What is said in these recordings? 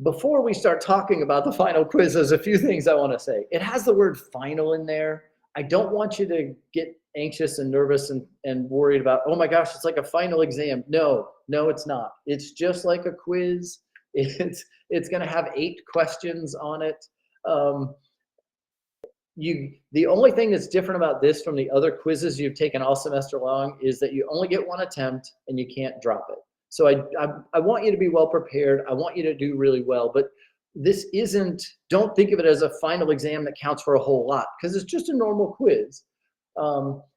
Before we start talking about the final quiz, there's a few things I want to say. It has the word final in there. I don't want you to get anxious and nervous and worried about, oh my gosh, it's like a final exam. No, it's not. It's just like a quiz. It's going to have 8 questions on it. The only thing that's different about this from the other quizzes you've taken all semester long is that you only get one attempt and you can't drop it. So I want you to be well prepared. I want you to do really well, but this isn't, don't think of it as a final exam that counts for a whole lot, because it's just a normal quiz.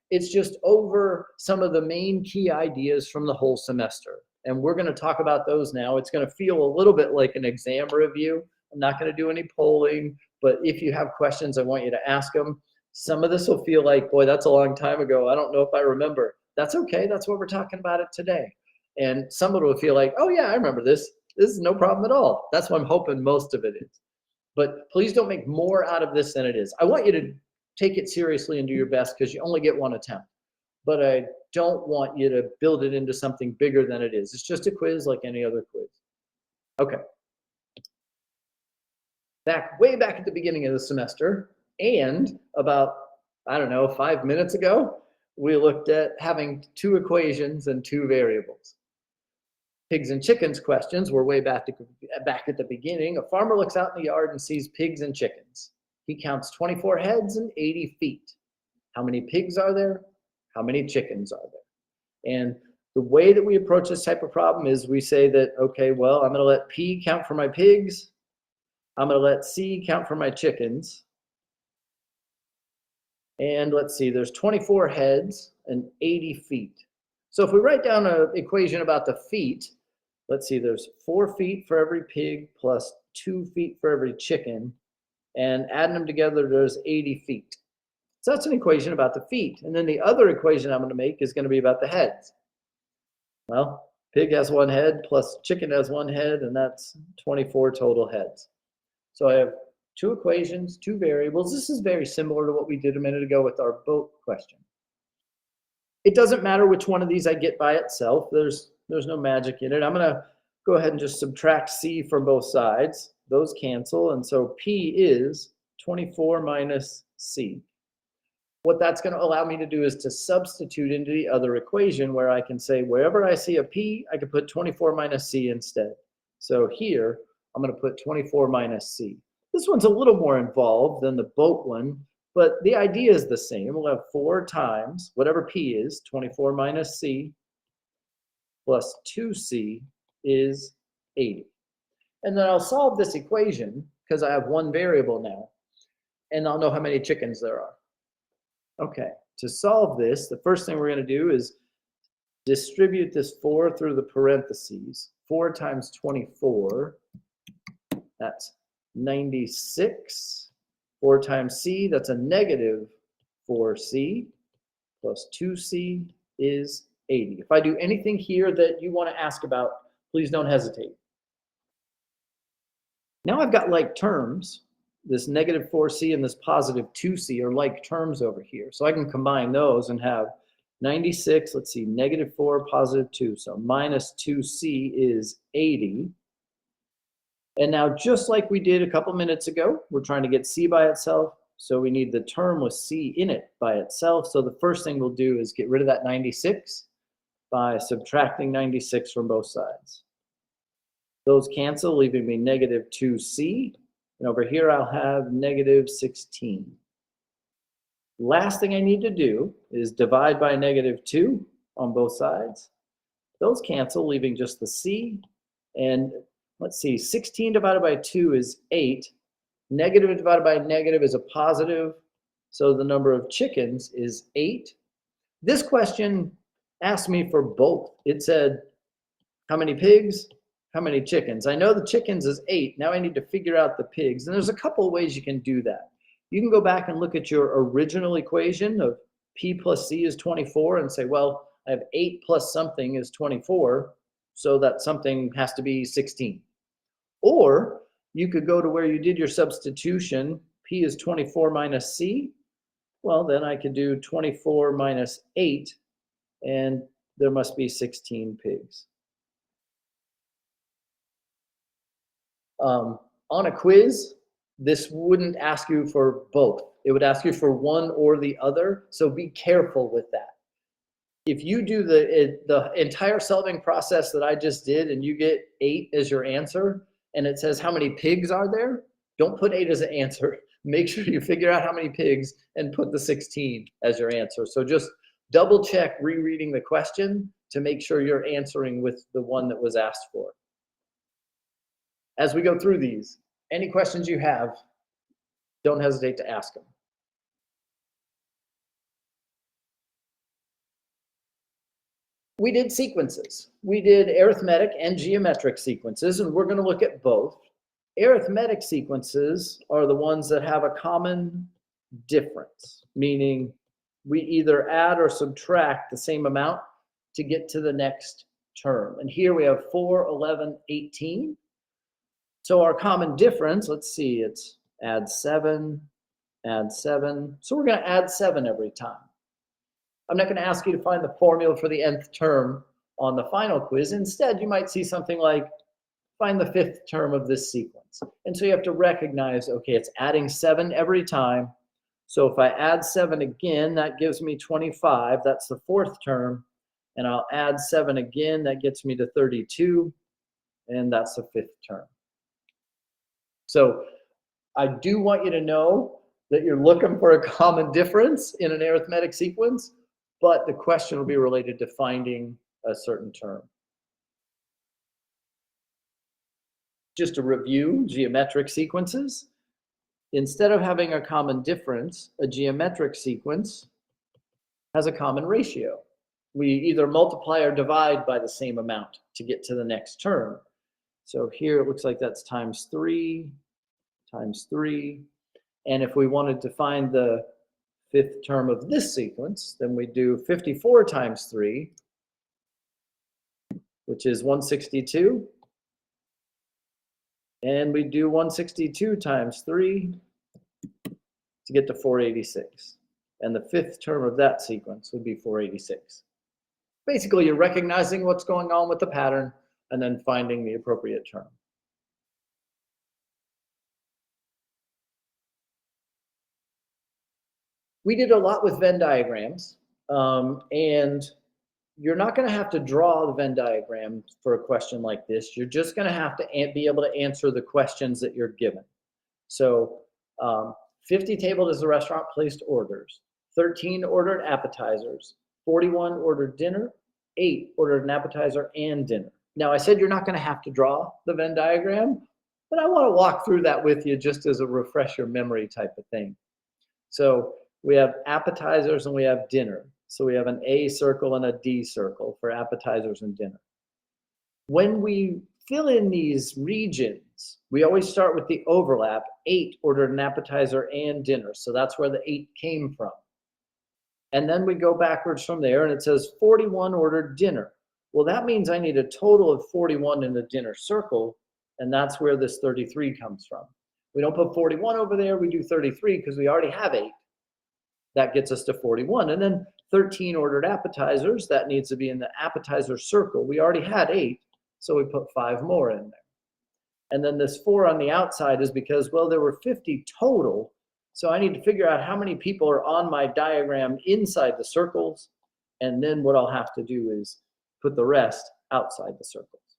It's just over some of the main key ideas from the whole semester. And we're going to talk about those now. It's going to feel a little bit like an exam review. I'm not going to do any polling, but if you have questions, I want you to ask them. Some of this will feel like, boy, that's a long time ago. I don't know if I remember. That's okay. That's what we're talking about it today. And some of it will feel like, oh yeah, I remember this. This is no problem at all. That's what I'm hoping most of it is. But please don't make more out of this than it is. I want you to take it seriously and do your best, because you only get one attempt. But I don't want you to build it into something bigger than it is. It's just a quiz like any other quiz. Okay. Way back at the beginning of the semester, and about, I don't know, 5 minutes ago, we looked at having 2 equations and 2 variables. Pigs and chickens questions were way back at the beginning. A farmer looks out in the yard and sees pigs and chickens. He counts 24 heads and 80 feet. How many pigs are there? How many chickens are there? And the way that we approach this type of problem is we say that, okay, well, I'm going to let P count for my pigs. I'm going to let C count for my chickens. And let's see, there's 24 heads and 80 feet. So if we write down an equation about the feet, let's see, there's 4 feet for every pig plus 2 feet for every chicken. And adding them together, there's 80 feet. So that's an equation about the feet. And then the other equation I'm going to make is going to be about the heads. Well, pig has 1 head plus chicken has 1 head, and that's 24 total heads. So I have 2 equations, 2 variables. This is very similar to what we did a minute ago with our boat question. It doesn't matter which one of these I get by itself. There's no magic in it. I'm going to go ahead and just subtract C from both sides. Those cancel, and so P is 24 minus C. What that's going to allow me to do is to substitute into the other equation, where I can say wherever I see a P, I can put 24 minus C instead. So here, I'm going to put 24 minus C. This one's a little more involved than the boat one, but the idea is the same. We'll have 4 times whatever P is, 24 minus C, plus 2C is 80. And then I'll solve this equation, because I have 1 variable now, and I'll know how many chickens there are. Okay, to solve this, the first thing we're going to do is distribute this 4 through the parentheses. 4 times 24, that's 96. 4 times C, that's a negative 4C, plus 2C is 80. If I do anything here that you want to ask about, please don't hesitate. Now I've got like terms. This negative 4C and this positive 2C are like terms over here. So I can combine those and have 96, let's see, negative 4, positive 2. So minus 2C is 80. And now, just like we did a couple minutes ago, we're trying to get C by itself. So we need the term with C in it by itself. So the first thing we'll do is get rid of that 96 by subtracting 96 from both sides. Those cancel, leaving me negative 2C. And over here, I'll have negative 16. Last thing I need to do is divide by negative 2 on both sides. Those cancel, leaving just the C. And let's see, 16 divided by 2 is 8. Negative divided by negative is a positive. So the number of chickens is 8. This question asked me for both. It said, how many pigs? How many chickens? I know the chickens is 8. Now I need to figure out the pigs. And there's a couple of ways you can do that. You can go back and look at your original equation of P plus C is 24 and say, well, I have 8 plus something is 24, so that something has to be 16. Or you could go to where you did your substitution. P is 24 minus C. Well, then I could do 24 minus 8, and there must be 16 pigs. On a quiz, this wouldn't ask you for both. It would ask you for one or the other, so be careful with that. If you do the entire solving process that I just did and you get 8 as your answer, and it says how many pigs are there, don't put 8 as an answer. Make sure you figure out how many pigs and put the 16 as your answer. So just double check rereading the question to make sure you're answering with the one that was asked for. As we go through these, any questions you have, don't hesitate to ask them. We did sequences. We did arithmetic and geometric sequences, and we're going to look at both. Arithmetic sequences are the ones that have a common difference, meaning we either add or subtract the same amount to get to the next term. And here we have 4, 11, 18. So our common difference, let's see, it's add 7, add 7. So we're going to add 7 every time. I'm not going to ask you to find the formula for the nth term on the final quiz. Instead, you might see something like, find the 5th term of this sequence. And so you have to recognize, okay, it's adding 7 every time. So if I add 7 again, that gives me 25. That's the 4th term. And I'll add 7 again. That gets me to 32. And that's the 5th term. So I do want you to know that you're looking for a common difference in an arithmetic sequence, but the question will be related to finding a certain term. Just to review geometric sequences, instead of having a common difference, a geometric sequence has a common ratio. We either multiply or divide by the same amount to get to the next term. So here it looks like that's times 3, times 3. And if we wanted to find the 5th term of this sequence, then we do 54 times 3, which is 162. And we do 162 times 3 to get to 486. And the 5th term of that sequence would be 486. Basically, you're recognizing what's going on with the pattern and then finding the appropriate term. We did a lot with Venn diagrams, and you're not going to have to draw the Venn diagram for a question like this. You're just going to have to be able to answer the questions that you're given. So 50 tabled as the restaurant placed orders, 13 ordered appetizers, 41 ordered dinner, 8 ordered an appetizer and dinner. Now, I said you're not going to have to draw the Venn diagram, but I want to walk through that with you just as a refresher memory type of thing. So we have appetizers and we have dinner. So we have an A circle and a D circle for appetizers and dinner. When we fill in these regions, we always start with the overlap. 8 ordered an appetizer and dinner. So that's where the 8 came from. And then we go backwards from there and it says 41 ordered dinner. Well, that means I need a total of 41 in the dinner circle, and that's where this 33 comes from. We don't put 41 over there, we do 33 because we already have 8. That gets us to 41. And then 13 ordered appetizers, that needs to be in the appetizer circle. We already had 8, so we put 5 more in there. And then this 4 on the outside is because, well, there were 50 total, so I need to figure out how many people are on my diagram inside the circles, and then what I'll have to do is put the rest outside the circles.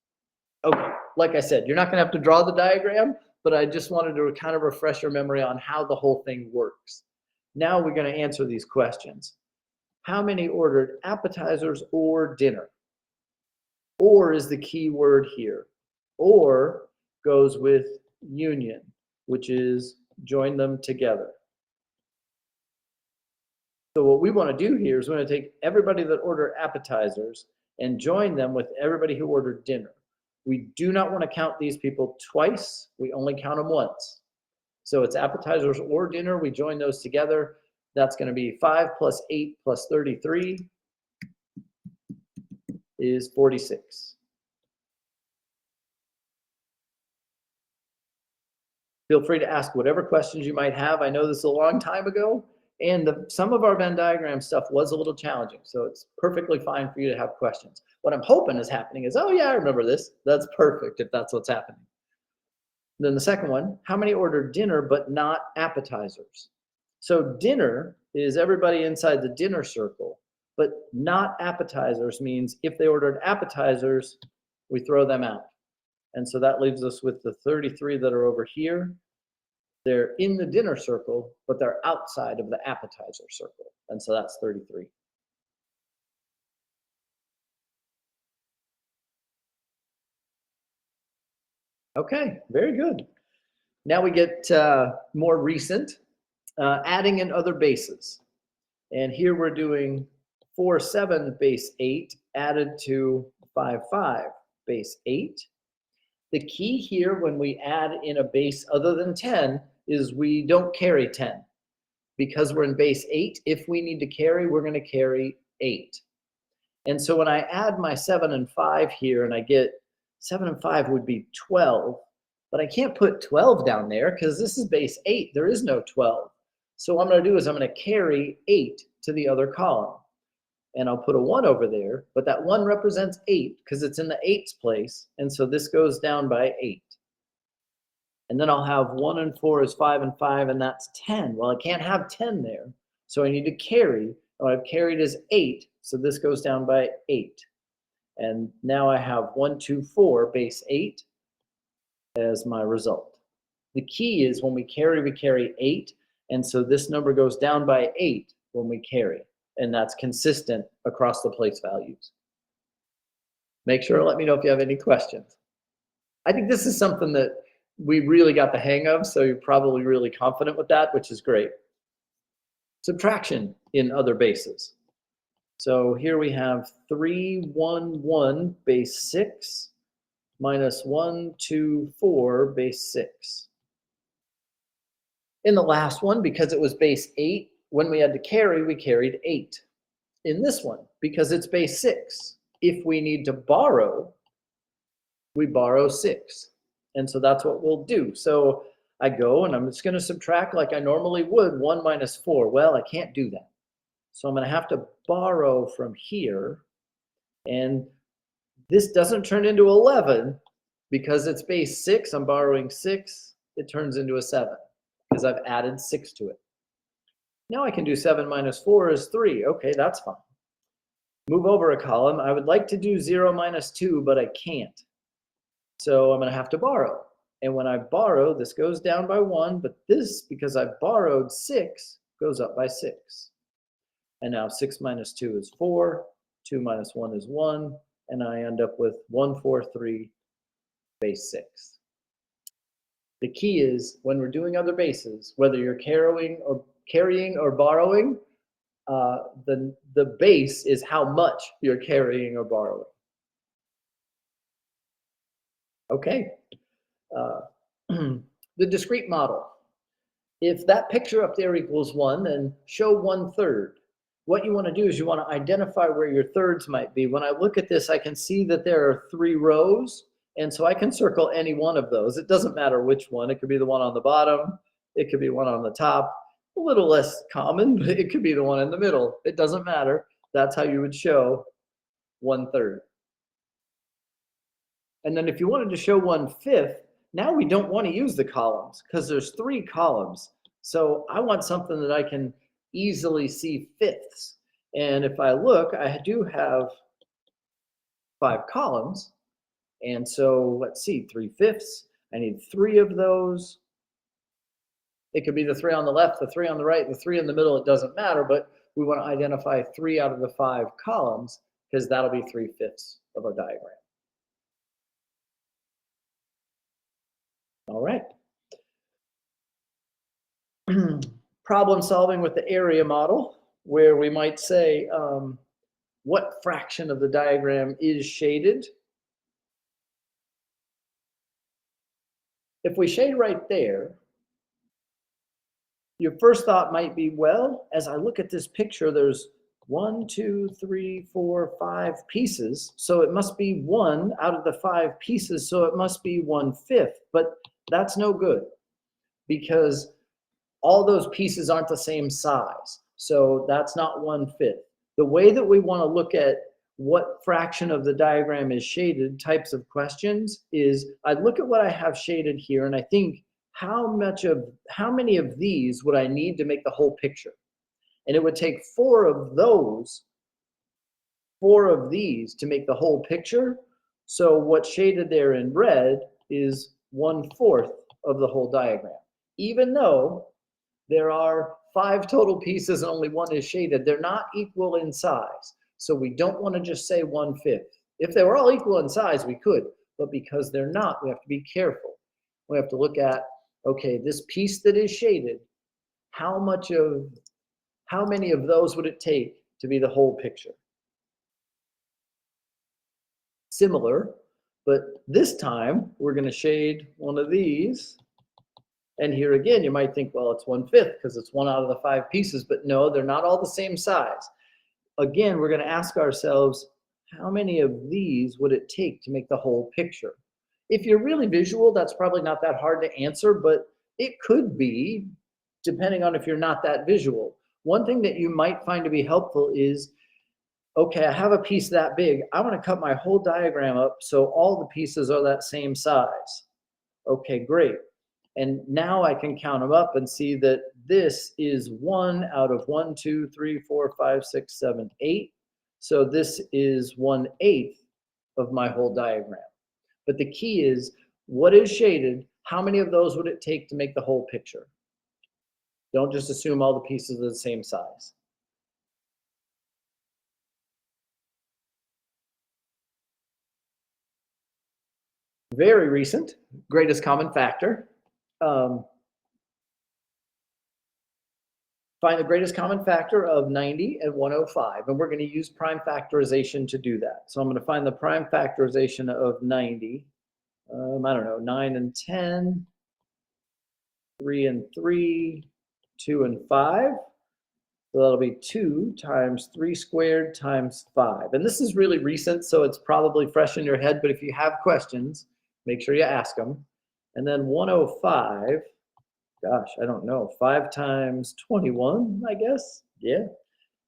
Okay, like I said, you're not going to have to draw the diagram, but I just wanted to kind of refresh your memory on how the whole thing works. Now we're going to answer these questions. How many ordered appetizers or dinner? Or is the key word here. Or goes with union, which is join them together. So what we want to do here is we're going to take everybody that ordered appetizers and join them with everybody who ordered dinner. We do not want to count these people twice. We only count them once. So it's appetizers or dinner. We join those together. That's going to be 5 plus 8 plus 33 is 46. Feel free to ask whatever questions you might have. I know this is a long time ago, and some of our Venn diagram stuff was a little challenging, so it's perfectly fine for you to have questions. What I'm hoping is happening is, oh yeah, I remember this. That's perfect if that's what's happening. Then the second one, how many ordered dinner but not appetizers? So dinner is everybody inside the dinner circle, but not appetizers means if they ordered appetizers, we throw them out. And so that leaves us with the 33 that are over here. They're in the dinner circle, but they're outside of the appetizer circle. And so that's 33. Okay, very good. Now we get more recent, adding in other bases. And here we're doing 4, 7 base 8 added to 5, 5 base 8. The key here when we add in a base other than 10 is we don't carry 10. Because we're in base 8, if we need to carry, we're going to carry 8. And so when I add my 7 and 5 here and I get 7 and 5 would be 12, but I can't put 12 down there because this is base 8. There is no 12. So what I'm going to do is I'm going to carry 8 to the other column. And I'll put a 1 over there, but that 1 represents 8 because it's in the 8's place. And so this goes down by 8. And then I'll have 1 and 4 is 5 and 5, and that's 10. Well, I can't have 10 there, so I need to carry. What I've carried is 8, so this goes down by 8. And now I have 1, 2, 4, base 8 as my result. The key is when we carry 8, and so this number goes down by 8 when we carry, and that's consistent across the place values. Make sure to let me know if you have any questions. I think this is something that we really got the hang of, so you're probably really confident with that, which is great. Subtraction in other bases. So here we have 3, 1, 1, base 6, minus 1, 2, 4, base 6. In the last one, because it was base 8, when we had to carry, we carried 8. In this one, because it's base 6, if we need to borrow, we borrow 6. And so that's what we'll do. So I go and I'm just going to subtract like I normally would, 1 minus 4. Well, I can't do that. So I'm going to have to borrow from here. And this doesn't turn into 11 because it's base 6. I'm borrowing 6. It turns into a 7 because I've added 6 to it. Now I can do 7 minus 4 is 3. Okay, that's fine. Move over a column. I would like to do 0 minus 2, but I can't. So I'm going to have to borrow. And when I borrow, this goes down by 1, but this, because I borrowed 6, goes up by 6. And now 6 minus 2 is 4, 2 minus 1 is 1, and I end up with 1, 4, 3, base 6. The key is when we're doing other bases, whether you're carrying or borrowing, the base is how much you're carrying or borrowing. Okay, the discrete model. If that picture up there equals 1, then show 1/3. What you want to do is you want to identify where your thirds might be. When I look at this, I can see that there are 3 rows, and so I can circle any one of those. It doesn't matter which one. It could be the one on the bottom. It could be one on the top. A little less common, but it could be the one in the middle. It doesn't matter. That's how you would show 1/3. And then if you wanted to show 1/5, now we don't want to use the columns because there's 3 columns. So I want something that I can easily see fifths. And if I look, I do have 5 columns. And so let's see, 3/5. I need 3 of those. It could be the 3 on the left, the 3 on the right, the 3 in the middle. It doesn't matter, but we want to identify 3 out of the 5 columns because that'll be 3/5 of our diagram. All right. Problem solving with the area model, where we might say what fraction of the diagram is shaded. If we shade right there, your first thought might be, well, as I look at this picture, there's 1, 2, 3, 4, 5 pieces. So it must be 1 out of the 5 pieces. So it must be 1/5. But that's no good because all those pieces aren't the same size. So that's not 1/5. The way that we want to look at what fraction of the diagram is shaded types of questions is I look at what I have shaded here and I think how many of these would I need to make the whole picture? And it would take four of these to make the whole picture. So what's shaded there in red is 1/4 of the whole diagram. Even though there are 5 total pieces and only one is shaded, they're not equal in size. So we don't want to just say 1/5. If they were all equal in size, we could, but because they're not, we have to be careful. We have to look at, okay, this piece that is shaded, how many of those would it take to be the whole picture? Similar, but this time we're going to shade one of these. And here again, you might think, well, it's 1/5 because it's one out of the 5 pieces, but no, they're not all the same size. Again, we're going to ask ourselves, how many of these would it take to make the whole picture? If you're really visual, that's probably not that hard to answer, but it could be, depending on if you're not that visual. One thing that you might find to be helpful is, okay, I have a piece that big. I want to cut my whole diagram up so all the pieces are that same size. Okay, great. And now I can count them up and see that this is 1 out of 1, 2, 3, 4, 5, 6, 7, 8. So this is 1/8 of my whole diagram. But the key is, what is shaded? How many of those would it take to make the whole picture? Don't just assume all the pieces are the same size. Very recent, greatest common factor. Find the greatest common factor of 90 and 105, and we're going to use prime factorization to do that. So I'm going to find the prime factorization of 90. I don't know, 9 and 10, 3 and 3, 2 and 5. So that'll be 2 times 3 squared times 5. And this is really recent, so it's probably fresh in your head, but if you have questions, make sure you ask them. And then 105, gosh, I don't know, 5 times 21, I guess. Yeah.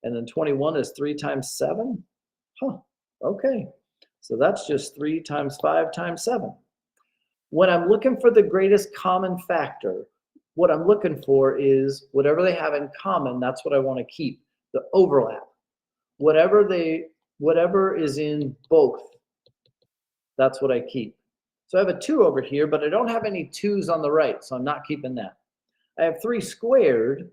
And then 21 is 3 times 7. Huh. Okay. So that's just 3 times 5 times 7. When I'm looking for the greatest common factor, what I'm looking for is whatever they have in common, that's what I want to keep. The overlap. Whatever is in both, that's what I keep. So I have a 2 over here, but I don't have any 2's on the right, so I'm not keeping that. I have 3 squared.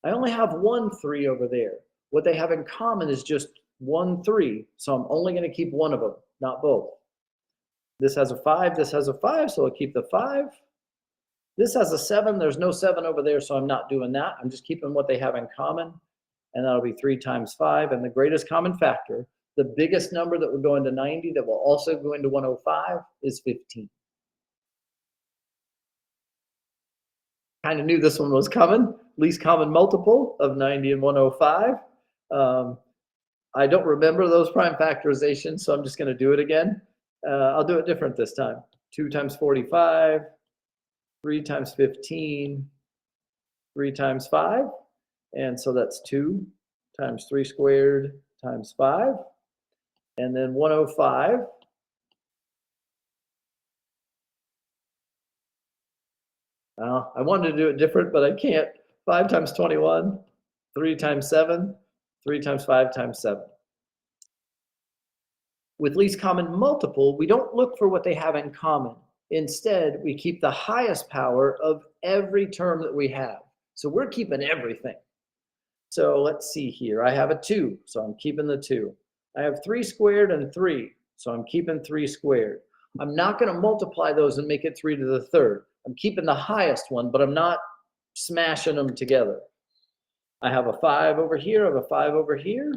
I only have 1 3 over there. What they have in common is just 1 3, so I'm only going to keep one of them, not both. This has a 5, this has a 5, so I'll keep the 5. This has a 7, there's no 7 over there, so I'm not doing that. I'm just keeping what they have in common, and that'll be 3 times 5. And the greatest common factor, the biggest number that would go into 90 that will also go into 105 is 15. Kind of knew this one was coming. Least common multiple of 90 and 105. I don't remember those prime factorizations, so I'm just going to do it again. I'll do it different this time. 2 times 45, 3 times 15, 3 times 5. And so that's 2 times 3 squared times 5. And then 105. I wanted to do it different, but I can't. 5 times 21, 3 times 7, 3 times 5 times 7. With least common multiple, we don't look for what they have in common. Instead, we keep the highest power of every term that we have. So we're keeping everything. So let's see here. I have a 2, so I'm keeping the 2. I have 3 squared and 3, so I'm keeping 3 squared. I'm not going to multiply those and make it 3 to the third. I'm keeping the highest one, but I'm not smashing them together. I have a 5 over here, I have a 5 over here.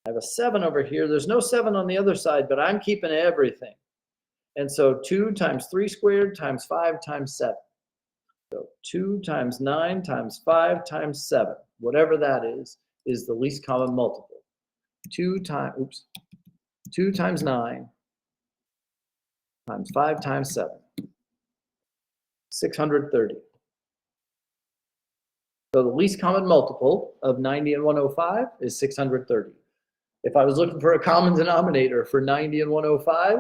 I have a 7 over here. There's no 7 on the other side, but I'm keeping everything. And so 2 times 3 squared times 5 times 7. So 2 times 9 times 5 times 7, whatever that is the least common multiple. 2 times 9 times 5 times 7. 630. So the least common multiple of 90 and 105 is 630. If I was looking for a common denominator for 90 and 105,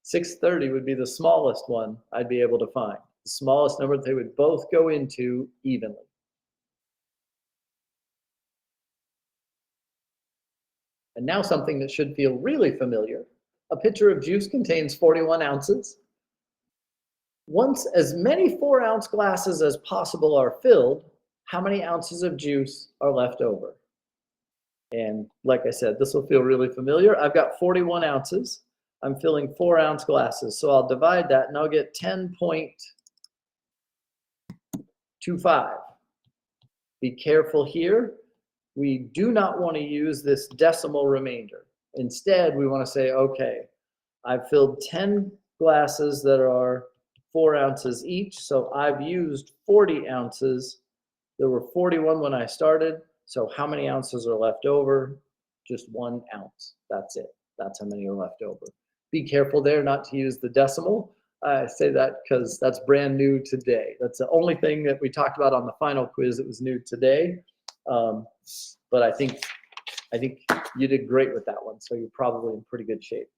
630 would be the smallest one I'd be able to find. The smallest number that they would both go into evenly. And now something that should feel really familiar. A pitcher of juice contains 41 ounces. Once as many 4-ounce glasses as possible are filled, how many ounces of juice are left over? And like I said, this will feel really familiar. I've got 41 ounces. I'm filling 4-ounce glasses. So I'll divide that and I'll get 10.25. Be careful here. We do not want to use this decimal remainder. Instead, we want to say, okay, I've filled 10 glasses that are 4 ounces each. So I've used 40 ounces. There were 41 when I started. So how many ounces are left over? Just 1 ounce. That's it. That's how many are left over. Be careful there not to use the decimal. I say that because that's brand new today. That's the only thing that we talked about on the final quiz that was new today. But I think you did great with that one, so you're probably in pretty good shape.